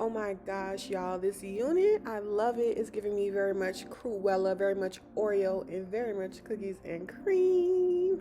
Oh my gosh, y'all, this unit, I love it. It's giving me very much Cruella, very much Oreo, and very much cookies and cream.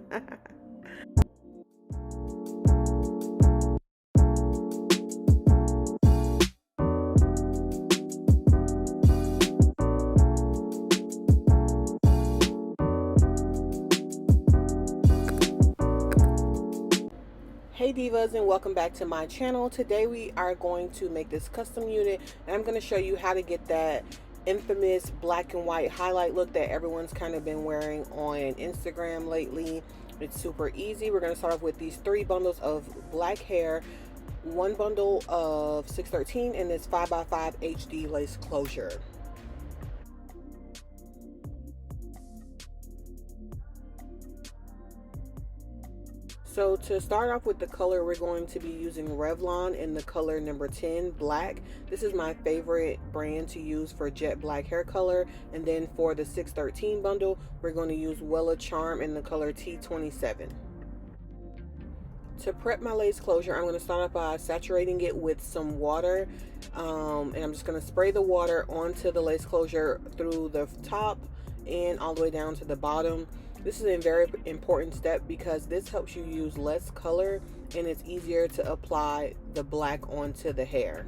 Hey divas, and welcome back to my channel. Today we are going to make this custom unit, and I'm going to show you how to get that infamous black and white highlight look that everyone's kind of been wearing on Instagram lately. It's super easy. We're going to start off with these 3 bundles of black hair, 1 bundle of 613, and this 5x5 HD lace closure. So to start off with the color, we're going to be using Revlon in the color number 10, black. This is my favorite brand to use for jet black hair color. And then for the 613 bundle, we're going to use Wella Charm in the color T27. To prep my lace closure, I'm going to start off by saturating it with some water. And I'm just going to spray the water onto the lace closure through the top and all the way down to the bottom. This is a very important step because this helps you use less color and it's easier to apply the black onto the hair.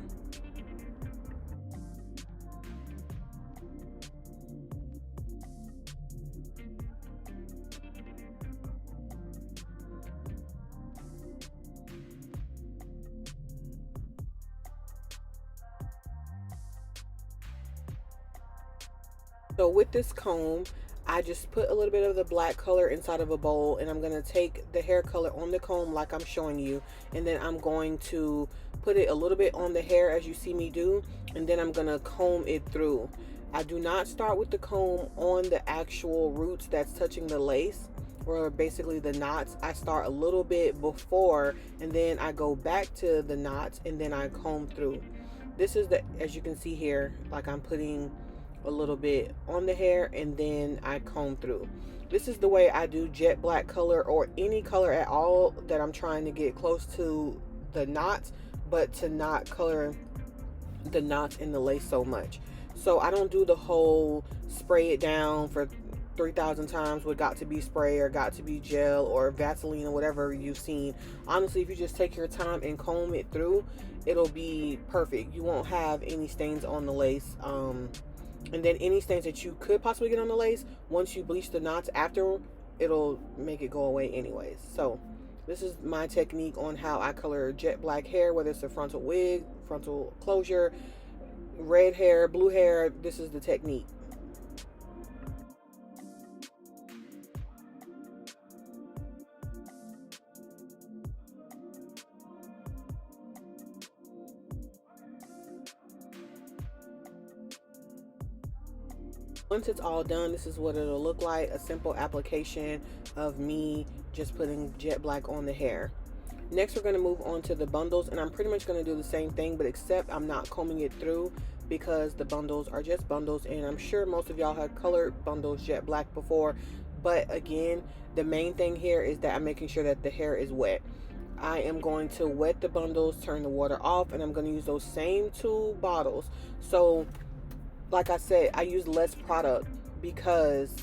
So with this comb, I just put a little bit of the black color inside of a bowl, and I'm going to take the hair color on the comb like I'm showing you, and then I'm going to put it a little bit on the hair as you see me do, and then I'm going to comb it through. I do not start with the comb on the actual roots that's touching the lace, or basically the knots. I start a little bit before, and then I go back to the knots, and then I comb through. This is as you can see here, like I'm putting a little bit on the hair and then I comb through. This is the way I do jet black color or any color at all that I'm trying to get close to the knots, but to not color the knots in the lace so much. So I don't do the whole spray it down for 3,000 times with got to be spray or got to be gel or Vaseline or whatever you've seen. Honestly, if you just take your time and comb it through, it'll be perfect. You won't have any stains on the lace. And then any stains that you could possibly get on the lace, once you bleach the knots after, it'll make it go away anyways. So this is my technique on how I color jet black hair, whether it's a frontal wig, frontal closure, red hair, blue hair. This is the technique. Once it's all done, this is what it'll look like. A simple application of me just putting jet black on the hair. Next, we're going to move on to the bundles, and I'm pretty much going to do the same thing, but except I'm not combing it through because the bundles are just bundles, and I'm sure most of y'all have colored bundles jet black before. But again, the main thing here is that I'm making sure that the hair is wet. I am going to wet the bundles, turn the water off, and I'm going to use those same 2 bottles. So like I said, I use less product because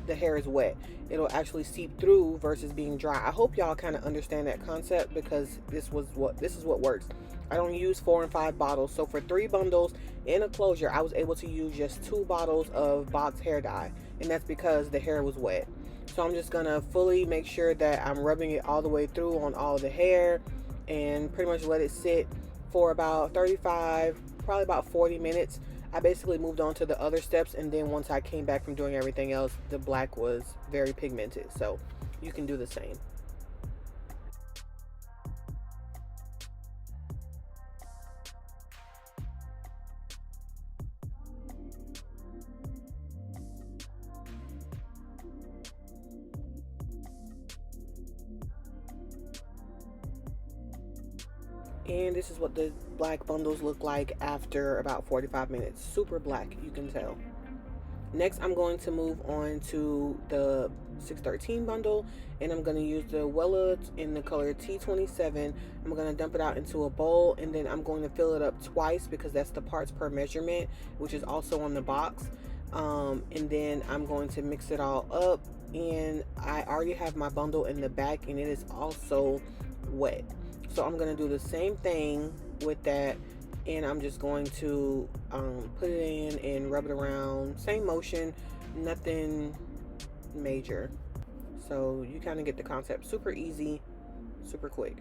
the hair is wet. It'll actually seep through versus being dry. I hope y'all kind of understand that concept because this is what works. I don't use 4 and 5 bottles. So for 3 bundles in a closure, I was able to use just 2 bottles of box hair dye, and that's because the hair was wet. So I'm just gonna fully make sure that I'm rubbing it all the way through on all the hair and pretty much let it sit for about 35, probably about 40 minutes. I basically moved on to the other steps, and then once I came back from doing everything else, the black was very pigmented, so you can do the same. And this is what the black bundles look like after about 45 minutes. Super black, you can tell. Next, I'm going to move on to the 613 bundle, and I'm going to use the Wella in the color T27. I'm going to dump it out into a bowl, and then I'm going to fill it up twice because that's the parts per measurement, which is also on the box. And then I'm going to mix it all up, and I already have my bundle in the back, and it is also wet. So I'm going to do the same thing with that, and I'm just going to put it in and rub it around. Same motion, nothing major. So you kind of get the concept. Super easy, super quick.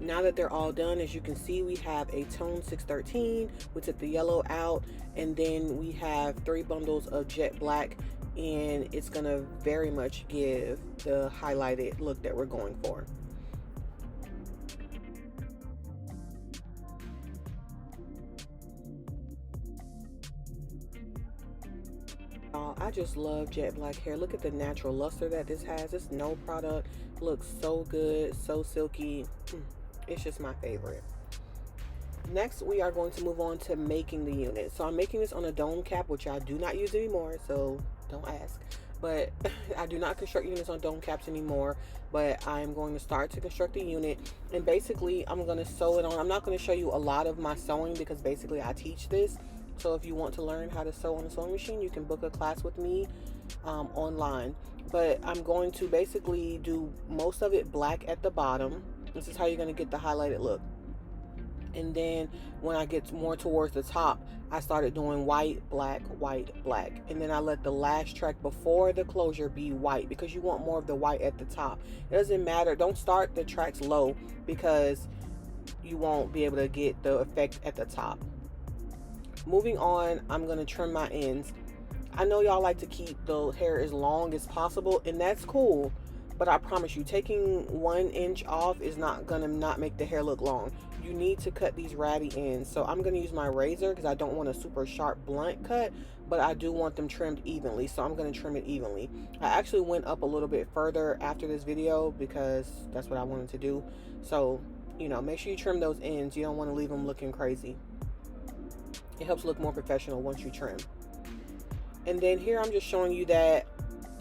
Now that they're all done, as you can see, we have a tone 613. We took the yellow out, and then we have 3 bundles of jet black, and it's gonna very much give the highlighted look that we're going for. I just love jet black hair. Look at the natural luster that this has. This no product looks so good, so silky. It's just my favorite. Next, we are going to move on to making the unit. So I'm making this on a dome cap, which I do not use anymore, so don't ask. But I do not construct units on dome caps anymore, but I'm going to start to construct the unit. And basically, I'm going to sew it on. I'm not going to show you a lot of my sewing because basically I teach this. So if you want to learn how to sew on a sewing machine, you can book a class with me online. But I'm going to basically do most of it black at the bottom. This is how you're going to get the highlighted look. And then when I get more towards the top, I started doing white, black, white, black. And then I let the last track before the closure be white because you want more of the white at the top. It doesn't matter. Don't start the tracks low because you won't be able to get the effect at the top. Moving on, I'm going to trim my ends. I know y'all like to keep the hair as long as possible, and that's cool. But I promise you, taking 1 inch off is not going to not make the hair look long. You need to cut these ratty ends. So I'm going to use my razor because I don't want a super sharp blunt cut, but I do want them trimmed evenly. So I'm going to trim it evenly. I actually went up a little bit further after this video because that's what I wanted to do. So, you know, make sure you trim those ends. You don't want to leave them looking crazy. It helps look more professional once you trim. And then here I'm just showing you that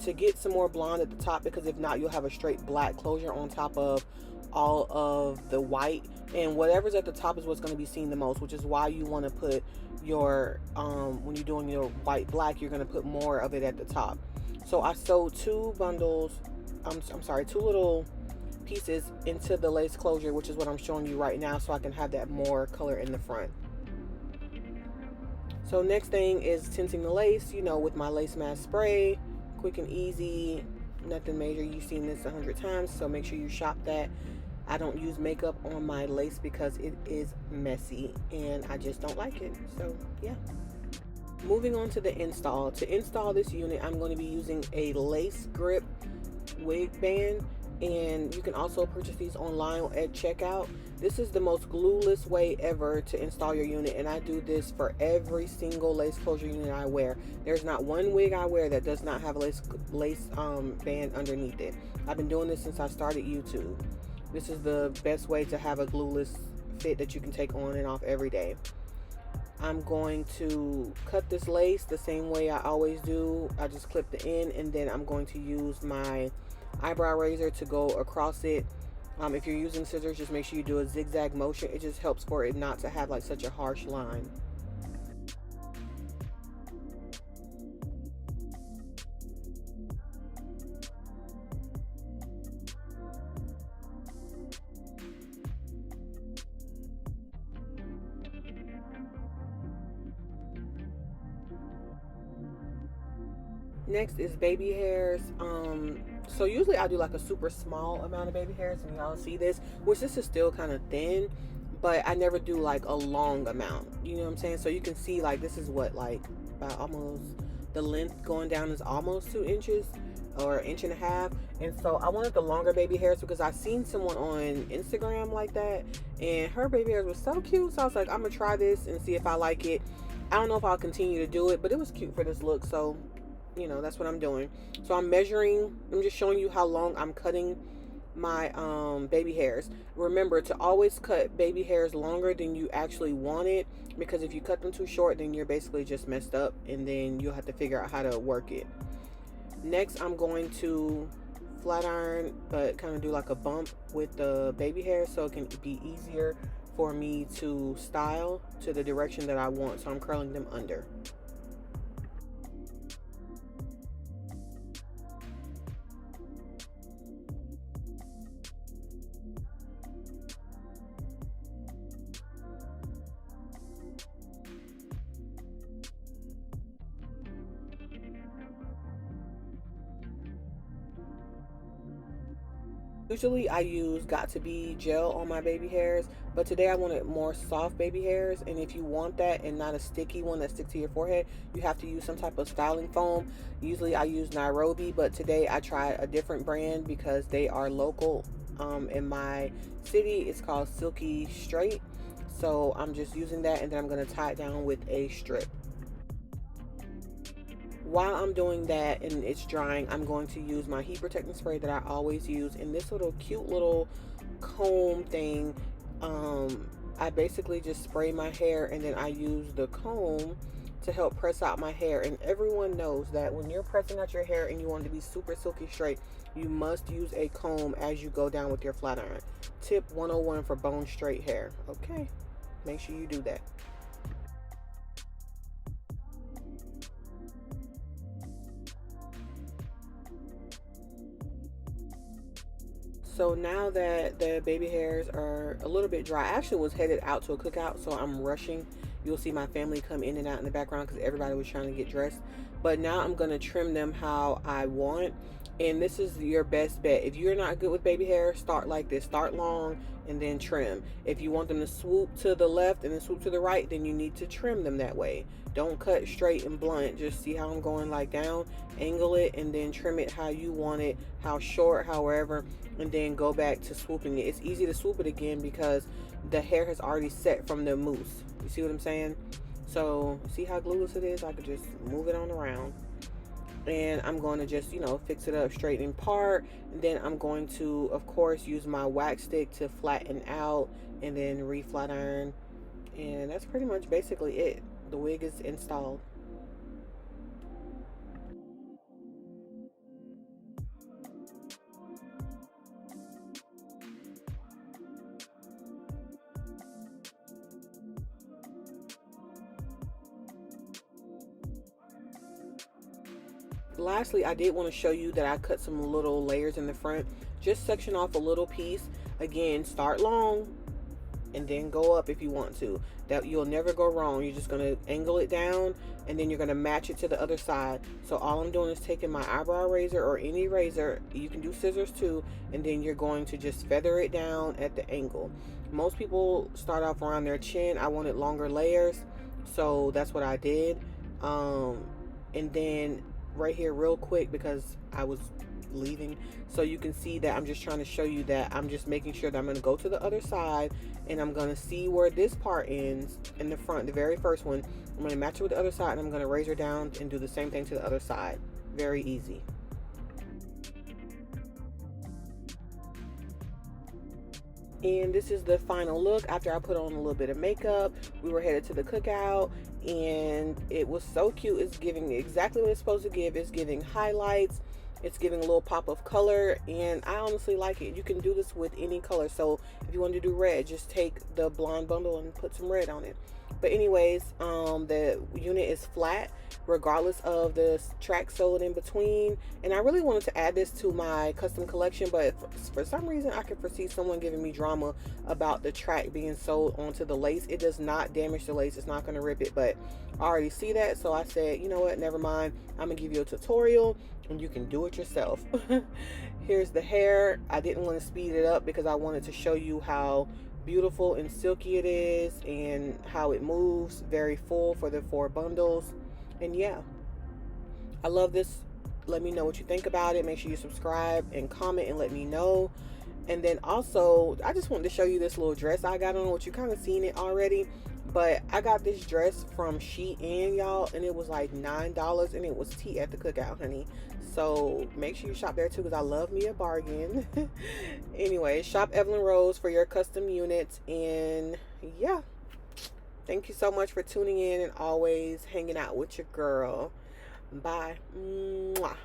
to get some more blonde at the top, because if not, you'll have a straight black closure on top of all of the white, and whatever's at the top is what's going to be seen the most, which is why you want to put your when you're doing your white black, you're going to put more of it at the top. So I sewed 2 bundles, I'm sorry, 2 little pieces into the lace closure, which is what I'm showing you right now, so I can have that more color in the front. So next thing is tinting the lace, you know, with my lace mask spray. Quick and easy, nothing major. You've seen this 100 times, so make sure you shop that. I don't use makeup on my lace because it is messy and I just don't like it. So yeah. Moving on to the install. To install this unit, I'm going to be using a lace grip wig band, and you can also purchase these online at checkout. This is the most glueless way ever to install your unit, and I do this for every single lace closure unit I wear. There's not one wig I wear that does not have a lace band underneath it. I've been doing this since I started YouTube. This is the best way to have a glueless fit that you can take on and off every day. I'm going to cut this lace the same way I always do. I just clip the end, and then I'm going to use my eyebrow razor to go across it. If you're using scissors, just make sure you do a zigzag motion. It just helps for it not to have like such a harsh line. Next is baby hairs. So usually I do like a super small amount of baby hairs, and y'all see this, which this is still kind of thin, but I never do like a long amount. You know what I'm saying? So you can see like this is what, like about almost, the length going down is almost 2 inches or an inch and a half. And so I wanted the longer baby hairs because I seen someone on Instagram like that, and her baby hairs was so cute. So I was like, I'm gonna try this and see if I like it. I don't know if I'll continue to do it, but it was cute for this look, so you know, that's what I'm doing. So I'm measuring, I'm just showing you how long I'm cutting my baby hairs. Remember to always cut baby hairs longer than you actually want it, because if you cut them too short, then you're basically just messed up, and then you'll have to figure out how to work it. Next, I'm going to flat iron, but kind of do like a bump with the baby hair so it can be easier for me to style to the direction that I want. So I'm curling them under. Usually I use Got To Be gel on my baby hairs, but today I wanted more soft baby hairs, and if you want that and not a sticky one that sticks to your forehead, you have to use some type of styling foam. Usually I use Nairobi, but today I tried a different brand because they are local in my city. It's called Silky Straight. So I'm just using that, and then I'm going to tie it down with a strip. While I'm doing that and it's drying, I'm going to use my heat protecting spray that I always use in this little cute little comb thing. I basically just spray my hair, and then I use the comb to help press out my hair. And everyone knows that when you're pressing out your hair and you want it to be super silky straight, you must use a comb as you go down with your flat iron. Tip 101 for bone straight hair. Okay, make sure you do that. So now that the baby hairs are a little bit dry, I actually was headed out to a cookout, so I'm rushing. You'll see my family come in and out in the background because everybody was trying to get dressed. But now I'm going to trim them how I want. And this is your best bet. If you're not good with baby hair, start like this. Start long and then trim. If you want them to swoop to the left and then swoop to the right, then you need to trim them that way. Don't cut straight and blunt. Just see how I'm going, like down, angle it, and then trim it how you want it, how short, however, and then go back to swooping it. It's easy to swoop it again because the hair has already set from the mousse. You see what I'm saying? So see how glueless it is? I could just move it on around. And I'm going to just, you know, fix it up straight in part. And then I'm going to, of course, use my wax stick to flatten out and then re-flat iron. And that's pretty much basically it. The wig is installed. Lastly, I did want to show you that I cut some little layers in the front. Just section off a little piece. Again, start long and then go up if you want to. That you'll never go wrong. You're just going to angle it down, and then you're going to match it to the other side. So all I'm doing is taking my eyebrow razor or any razor, you can do scissors too, and then you're going to just feather it down at the angle. Most people start off around their chin. I wanted longer layers, so that's what I did. And then right here real quick, because I was leaving, so you can see that I'm just trying to show you that I'm just making sure that I'm going to go to the other side, and I'm going to see where this part ends in the front, the very first one. I'm going to match it with the other side, and I'm going to razor down and do the same thing to the other side. Very easy. And this is the final look after I put on a little bit of makeup. We were headed to the cookout, and it was so cute. It's giving exactly what it's supposed to give. It's giving highlights. It's giving a little pop of color, and I honestly like it. You can do this with any color. So if you want to do red, just take the blonde bundle and put some red on it. But anyways, the unit is flat regardless of the track sewed in between. And I really wanted to add this to my custom collection, but for some reason I can foresee someone giving me drama about the track being sewed onto the lace. It does not damage the lace, it's not going to rip it, but I already see that, so I said, you know what, never mind, I'm gonna give you a tutorial and you can do it yourself. Here's the hair. I didn't want to speed it up because I wanted to show you how beautiful and silky it is and how it moves. Very full for the 4 bundles. And yeah, I love this. Let me know what you think about it. Make sure you subscribe and comment and let me know. And then also, I just wanted to show you this little dress I got on, which you kind of seen it already. But I got this dress from Shein, y'all, and it was like $9, and it was tea at the cookout, honey. So make sure you shop there too, because I love me a bargain. Anyway, shop Evelyn Rose for your custom units. And yeah, thank you so much for tuning in and always hanging out with your girl. Bye. Mwah.